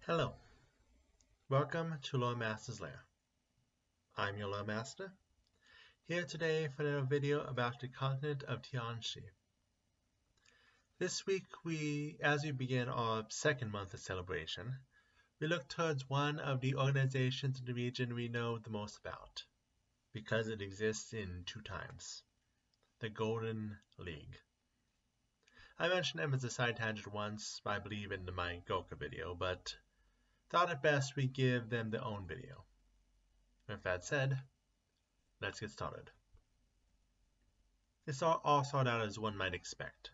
Hello, welcome to Lore Master's Lair. I'm your Lore Master, here today for another video about the continent of Tianxi. This week as we begin our second month of celebration, we look towards one of the organizations in the region we know the most about, because it exists in two times, the Golden League. I mentioned them as a side tangent once, I believe in my Goka video, but thought it best we give them their own video. With that said, let's get started. It's all sorted out as one might expect.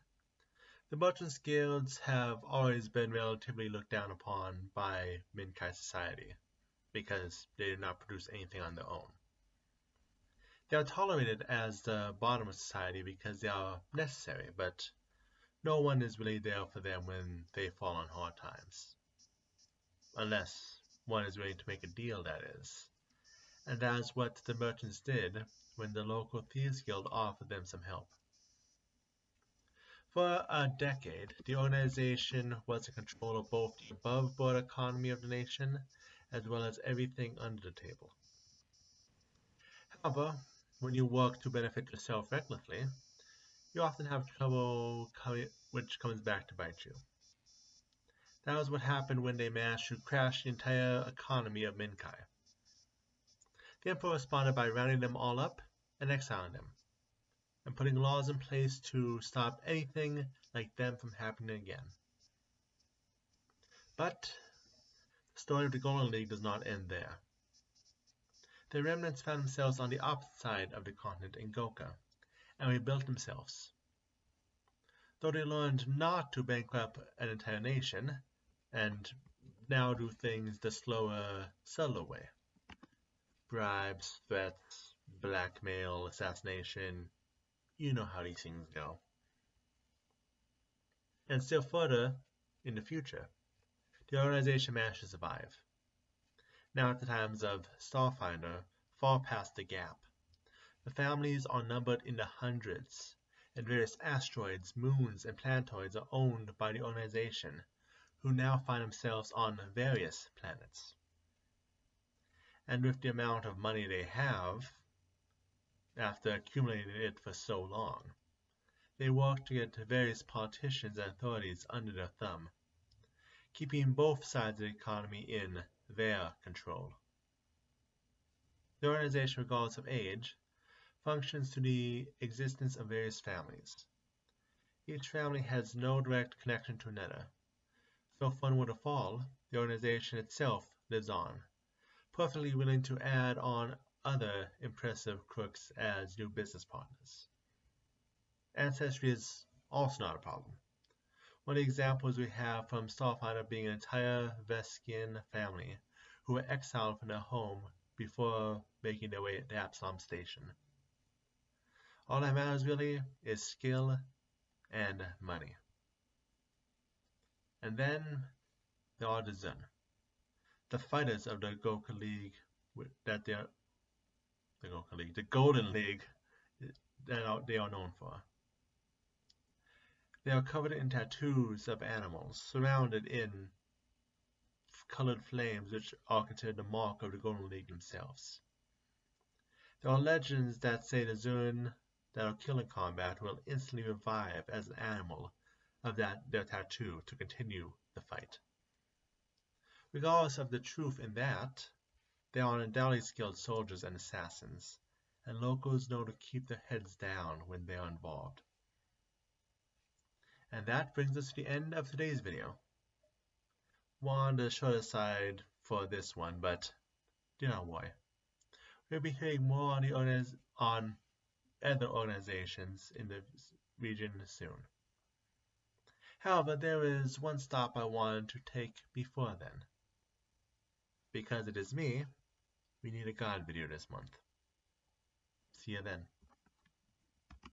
The merchants' guilds have always been relatively looked down upon by Minkai society, because they do not produce anything on their own. They are tolerated as the bottom of society because they are necessary, but no one is really there for them when they fall on hard times. Unless one is willing to make a deal, that is. And that is what the merchants did when the local thieves guild offered them some help. For a decade, the organization was in control of both the above-board economy of the nation, as well as everything under the table. However, when you work to benefit yourself recklessly, you often have trouble which comes back to bite you. That was what happened when they managed to crash the entire economy of Minkai. The Emperor responded by rounding them all up and exiling them, and putting laws in place to stop anything like them from happening again. But the story of the Golden League does not end there. The remnants found themselves on the opposite side of the continent in Goka, and rebuilt themselves. Though they learned not to bankrupt an entire nation, and now do things the slower, subtler way. Bribes, threats, blackmail, assassination, you know how these things go. And still further, in the future, the organization managed to survive. Now at the times of Starfinder, far past the gap. The families are numbered in the hundreds, and various asteroids, moons, and planetoids are owned by the organization, who now find themselves on various planets. And with the amount of money they have, after accumulating it for so long, they work to get various politicians and authorities under their thumb, keeping both sides of the economy in their control. The organization, regardless of age, functions through the existence of various families. Each family has no direct connection to another. So if one were to fall, the organization itself lives on, perfectly willing to add on other impressive crooks as new business partners. Ancestry is also not a problem. One of the examples we have from Starfinder being an entire Veskian family who were exiled from their home before making their way to Absalom Station. All that matters really is skill and money. And then there are the Zun, the fighters of the Goka League, the Golden League that they are known for. They are covered in tattoos of animals, surrounded in colored flames, which are considered the mark of the Golden League themselves. There are legends that say the Zun that are killed in combat will instantly revive as an animal of their tattoo to continue the fight. Regardless of the truth in that, they are undoubtedly skilled soldiers and assassins, and locals know to keep their heads down when they are involved. And that brings us to the end of today's video. On the shorter side for this one, but do not worry. We'll be hearing more on other organizations in the region soon. However, there is one stop I wanted to take before then. Because it is me, we need a God video this month. See you then.